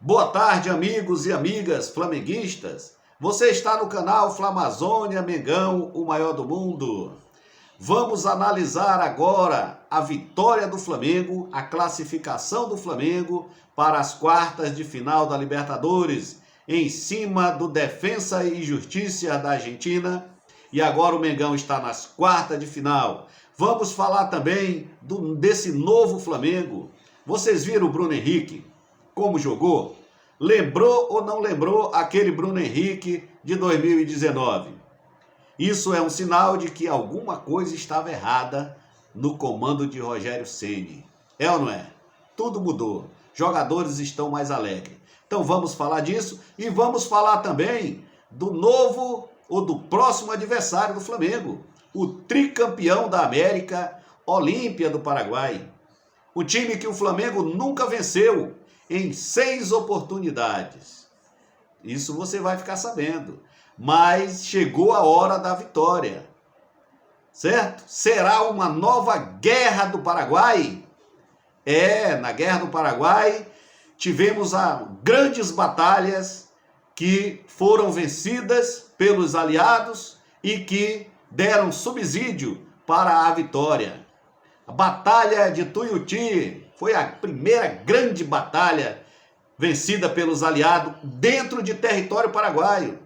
Boa tarde, amigos e amigas flamenguistas. Você está no canal Flamazônia Mengão, o maior do mundo. Vamos analisar agora a vitória do Flamengo, a classificação do Flamengo para as quartas de final da Libertadores, em cima do Defensa e Justiça da Argentina. E agora o Mengão está nas quartas de final. Vamos falar também desse novo Flamengo. Vocês viram o Bruno Henrique? Como jogou? Lembrou ou não lembrou aquele Bruno Henrique de 2019? Isso é um sinal de que alguma coisa estava errada no comando de Rogério Ceni. É ou não é? Tudo mudou. Jogadores estão mais alegres. Então vamos falar disso e vamos falar também do novo ou do próximo adversário do Flamengo. O tricampeão da América, Olímpia do Paraguai. O time que o Flamengo nunca venceu em 6 oportunidades. Isso você vai ficar sabendo. Mas chegou a hora da vitória. Certo? Será uma nova Guerra do Paraguai? Na Guerra do Paraguai tivemos grandes batalhas que foram vencidas pelos aliados e que deram subsídio para a vitória. A Batalha de Tuiuti foi a primeira grande batalha vencida pelos aliados dentro de território paraguaio.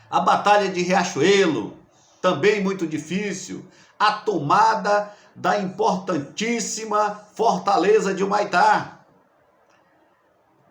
A Batalha de Riachuelo, também muito difícil. A tomada da importantíssima Fortaleza de Humaitá.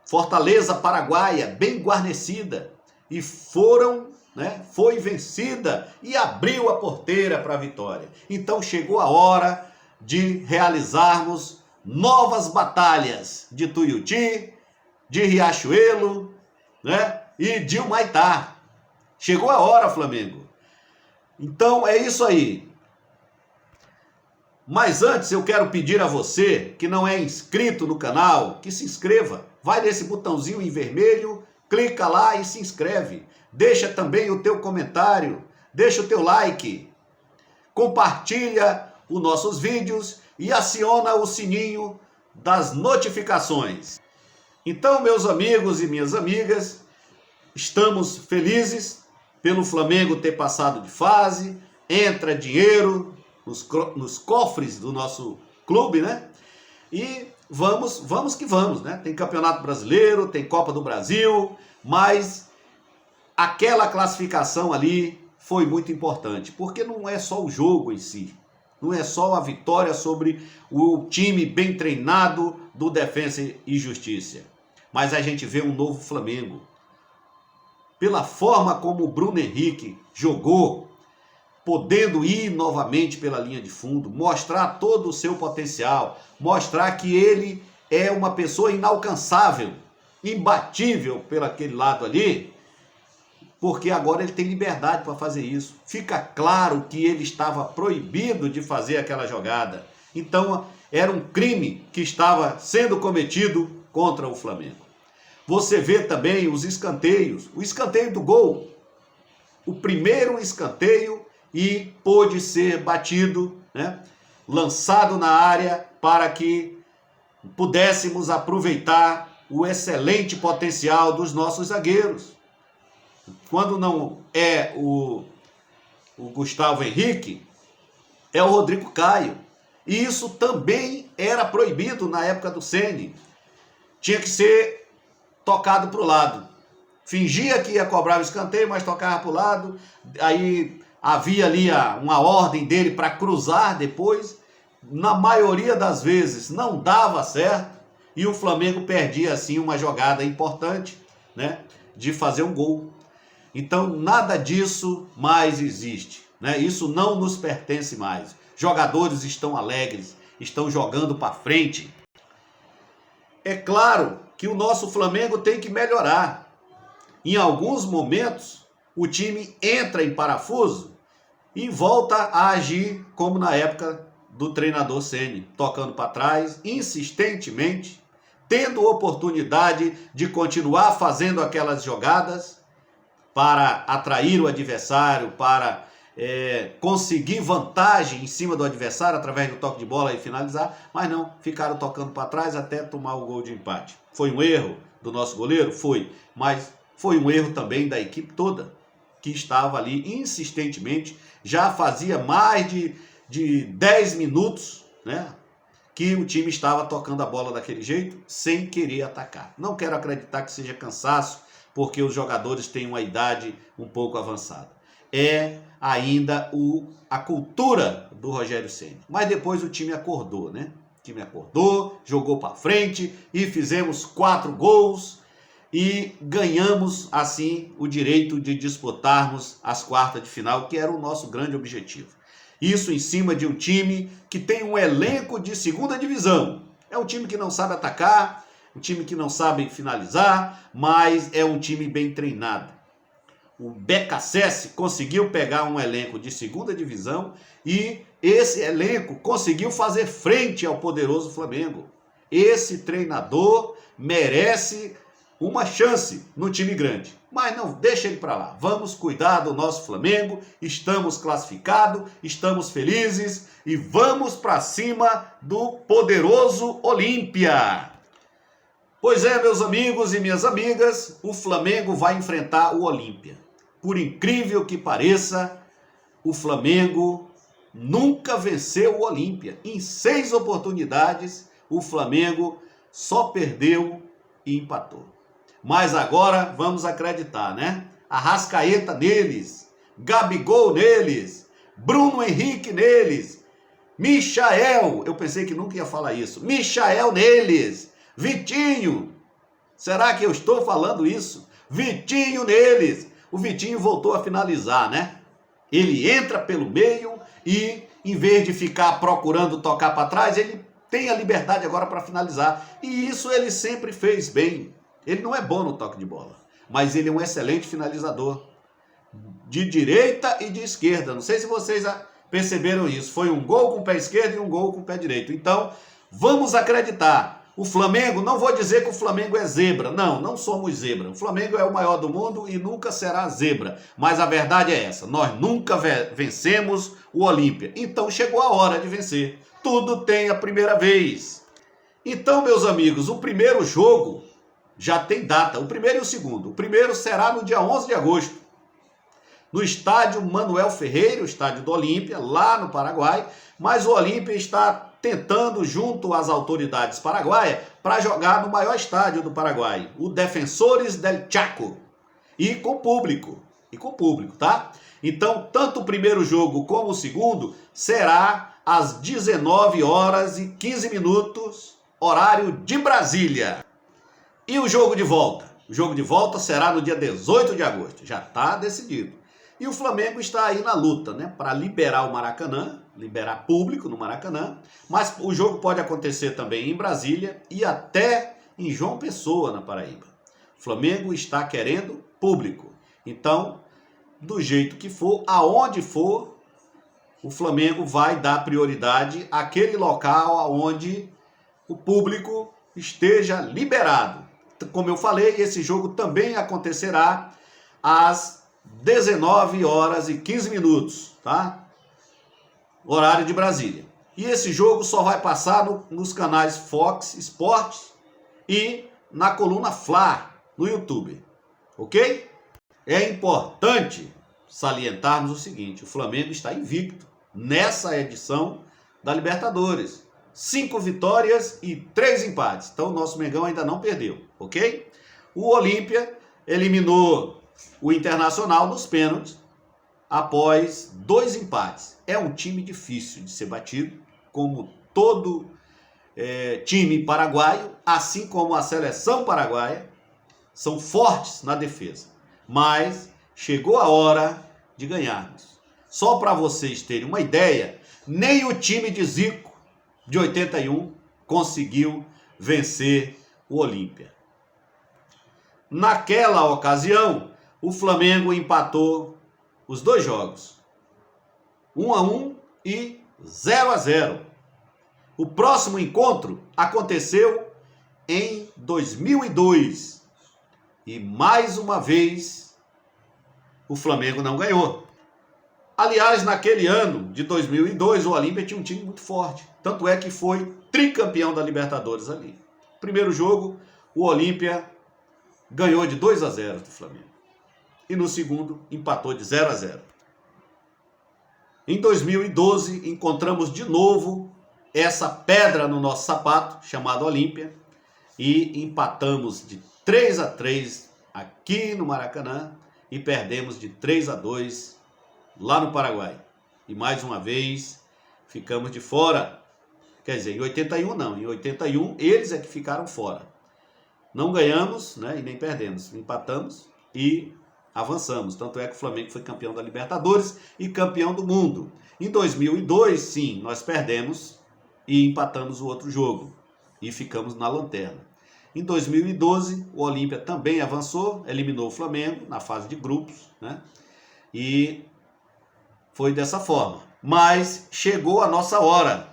Fortaleza paraguaia, bem guarnecida. E foi vencida e abriu a porteira para a vitória. Então chegou a hora de realizarmos novas batalhas de Tuiuti, de Riachuelo, e de Humaitá. Chegou a hora, Flamengo. Então é isso aí. Mas antes eu quero pedir a você que não é inscrito no canal, que se inscreva. Vai nesse botãozinho em vermelho, clica lá e se inscreve. Deixa também o teu comentário, deixa o teu like. Compartilha os nossos vídeos e aciona o sininho das notificações. Então, meus amigos e minhas amigas, estamos felizes pelo Flamengo ter passado de fase, entra dinheiro nos cofres do nosso clube, E vamos que vamos, Tem Campeonato Brasileiro, tem Copa do Brasil, mas aquela classificação ali foi muito importante, porque não é só o jogo em si. Não é só a vitória sobre o time bem treinado do Defensa e Justiça. Mas a gente vê um novo Flamengo. Pela forma como o Bruno Henrique jogou, podendo ir novamente pela linha de fundo, mostrar todo o seu potencial, mostrar que ele é uma pessoa inalcançável, imbatível pelo aquele lado ali, porque agora ele tem liberdade para fazer isso. Fica claro que ele estava proibido de fazer aquela jogada. Então, era um crime que estava sendo cometido contra o Flamengo. Você vê também os escanteios. O escanteio do gol. O primeiro escanteio e pôde ser batido, lançado na área para que pudéssemos aproveitar o excelente potencial dos nossos zagueiros. Quando não é o Gustavo Henrique, é o Rodrigo Caio. E isso também era proibido na época do Ceni. Tinha que ser tocado para o lado. Fingia que ia cobrar o escanteio, mas tocava para o lado. Aí havia ali uma ordem dele para cruzar depois. Na maioria das vezes não dava certo. E o Flamengo perdia assim uma jogada importante, de fazer um gol. Então, nada disso mais existe, Isso não nos pertence mais. Jogadores estão alegres, estão jogando para frente. É claro que o nosso Flamengo tem que melhorar. Em alguns momentos, o time entra em parafuso e volta a agir como na época do treinador Ceni, tocando para trás, insistentemente, tendo oportunidade de continuar fazendo aquelas jogadas, para atrair o adversário, para conseguir vantagem em cima do adversário através do toque de bola e finalizar, mas não, ficaram tocando para trás até tomar o gol de empate. Foi um erro, do nosso goleiro? Foi, mas foi um erro também da equipe toda, que estava ali insistentemente, já fazia mais de 10 minutos, né, que o time estava tocando a bola daquele jeito, sem querer atacar. Não quero acreditar que seja cansaço, porque os jogadores têm uma idade um pouco avançada. É ainda a cultura do Rogério Ceni. Mas depois o time acordou, né? O time acordou, jogou para frente e fizemos 4 gols e ganhamos assim o direito de disputarmos as quartas de final, que era o nosso grande objetivo. Isso em cima de um time que tem um elenco de segunda divisão. É um time que não sabe atacar, um time que não sabe finalizar, mas é um time bem treinado. O BKSS conseguiu pegar um elenco de segunda divisão e esse elenco conseguiu fazer frente ao poderoso Flamengo. Esse treinador merece uma chance no time grande. Mas não, deixa ele para lá. Vamos cuidar do nosso Flamengo. Estamos classificados, estamos felizes e vamos para cima do poderoso Olímpia. Pois é, meus amigos e minhas amigas, o Flamengo vai enfrentar o Olímpia. Por incrível que pareça, o Flamengo nunca venceu o Olímpia. Em 6 oportunidades, o Flamengo só perdeu e empatou. Mas agora vamos acreditar, né? Arrascaeta neles, Gabigol neles, Bruno Henrique neles, Michael, eu pensei que nunca ia falar isso, Michael neles, Vitinho, será que eu estou falando isso? Vitinho neles, o Vitinho voltou a finalizar, né? Ele entra pelo meio e, em vez de ficar procurando tocar para trás, ele tem a liberdade agora para finalizar. E isso ele sempre fez bem. Ele não é bom no toque de bola, mas ele é um excelente finalizador. De direita e de esquerda. Não sei se vocês perceberam isso. Foi um gol com o pé esquerdo e um gol com o pé direito. Então, vamos acreditar. O Flamengo, não vou dizer que o Flamengo é zebra. Não, não somos zebra. O Flamengo é o maior do mundo e nunca será zebra. Mas a verdade é essa. Nós nunca vencemos o Olímpia. Então chegou a hora de vencer. Tudo tem a primeira vez. Então, meus amigos, o primeiro jogo já tem data. O primeiro e o segundo. O primeiro será no dia 11 de agosto. No estádio Manuel Ferreira, o estádio do Olímpia, lá no Paraguai. Mas o Olímpia está tentando, junto às autoridades paraguaias, para jogar no maior estádio do Paraguai, o Defensores del Chaco, e com público, tá? Então, tanto o primeiro jogo como o segundo será às 19h15, horário de Brasília. E o jogo de volta? O jogo de volta será no dia 18 de agosto, já está decidido. E o Flamengo está aí na luta, né, para liberar o Maracanã, liberar público no Maracanã, mas o jogo pode acontecer também em Brasília e até em João Pessoa, na Paraíba. O Flamengo está querendo público. Então, do jeito que for, aonde for, o Flamengo vai dar prioridade àquele local onde o público esteja liberado. Como eu falei, esse jogo também acontecerá às 19h15, tá? Horário de Brasília. E esse jogo só vai passar nos canais Fox Sports e na coluna Fla no YouTube, ok? É importante salientarmos o seguinte: o Flamengo está invicto nessa edição da Libertadores. 5 vitórias e 3 empates. Então o nosso Mengão ainda não perdeu, ok? O Olímpia eliminou o Internacional nos pênaltis após 2 empates. É um time difícil de ser batido, como todo time paraguaio, assim como a seleção paraguaia, são fortes na defesa. Mas chegou a hora de ganharmos. Só para vocês terem uma ideia, nem o time de Zico, de 81, conseguiu vencer o Olímpia. Naquela ocasião, o Flamengo empatou os 2 jogos, 1-1 e 0-0. O próximo encontro aconteceu em 2002 e mais uma vez o Flamengo não ganhou. Aliás, naquele ano de 2002, o Olímpia tinha um time muito forte. Tanto é que foi tricampeão da Libertadores ali. Primeiro jogo, o Olímpia ganhou de 2-0 do Flamengo. E no segundo, empatou de 0-0. Em 2012, encontramos de novo essa pedra no nosso sapato, chamada Olímpia, e empatamos de 3-3 aqui no Maracanã e perdemos de 3-2 lá no Paraguai. E mais uma vez, ficamos de fora. Quer dizer, em 81 não, em 81 eles é que ficaram fora. Não ganhamos, né, e nem perdemos, empatamos e avançamos. Tanto é que o Flamengo foi campeão da Libertadores e campeão do mundo. Em 2002, sim, nós perdemos e empatamos o outro jogo e ficamos na lanterna. Em 2012, o Olímpia também avançou, eliminou o Flamengo na fase de grupos, né? E foi dessa forma. Mas chegou a nossa hora.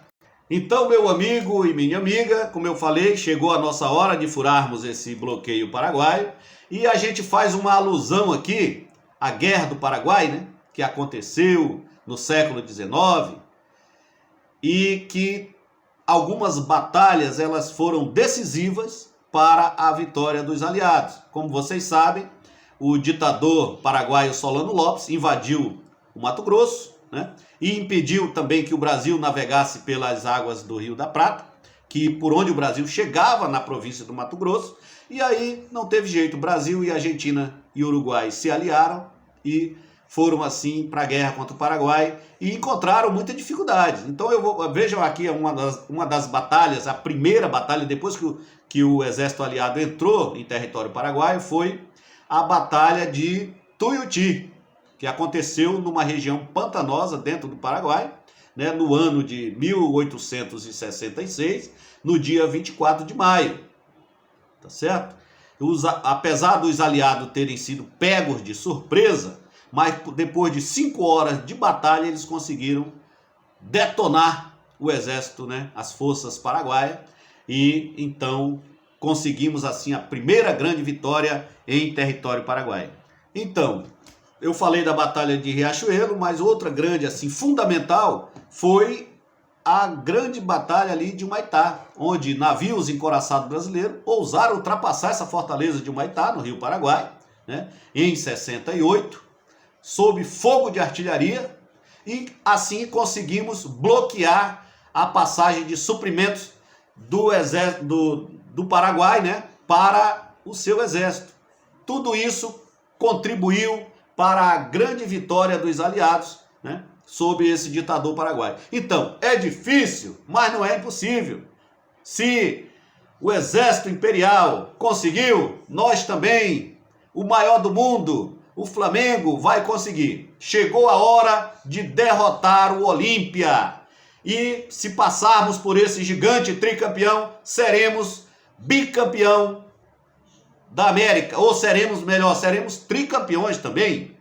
Então, meu amigo e minha amiga, como eu falei, chegou a nossa hora de furarmos esse bloqueio paraguaio e a gente faz uma alusão aqui à Guerra do Paraguai, né, que aconteceu no século XIX e que algumas batalhas elas foram decisivas para a vitória dos aliados. Como vocês sabem, o ditador paraguaio Solano Lopes invadiu o Mato Grosso, né? E impediu também que o Brasil navegasse pelas águas do Rio da Prata, que por onde o Brasil chegava na província do Mato Grosso, e aí não teve jeito, Brasil e Argentina e Uruguai se aliaram e foram assim para a guerra contra o Paraguai e encontraram muita dificuldade. Então vejam aqui uma das batalhas, a primeira batalha depois que o exército aliado entrou em território paraguaio, foi a Batalha de Tuiuti, que aconteceu numa região pantanosa dentro do Paraguai, né, no ano de 1866, no dia 24 de maio, tá certo? Apesar dos aliados terem sido pegos de surpresa, mas depois de 5 horas de batalha, eles conseguiram detonar o exército, né, as forças paraguaias, e então conseguimos assim a primeira grande vitória em território paraguaio. Então, eu falei da Batalha de Riachuelo, mas outra grande, assim, fundamental, foi a grande batalha ali de Humaitá, onde navios encouraçados brasileiros ousaram ultrapassar essa fortaleza de Humaitá, no Rio Paraguai, né, em 68, sob fogo de artilharia, e assim conseguimos bloquear a passagem de suprimentos do exército do Paraguai, né, para o seu exército. Tudo isso contribuiu para a grande vitória dos aliados, né, sob esse ditador paraguaio. Então, é difícil, mas não é impossível. Se o exército imperial conseguiu, nós também, o maior do mundo, o Flamengo, vai conseguir. Chegou a hora de derrotar o Olímpia. E se passarmos por esse gigante tricampeão, seremos bicampeão da América, ou seremos tricampeões também.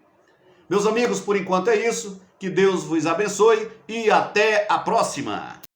Meus amigos, por enquanto é isso. Que Deus vos abençoe e até a próxima.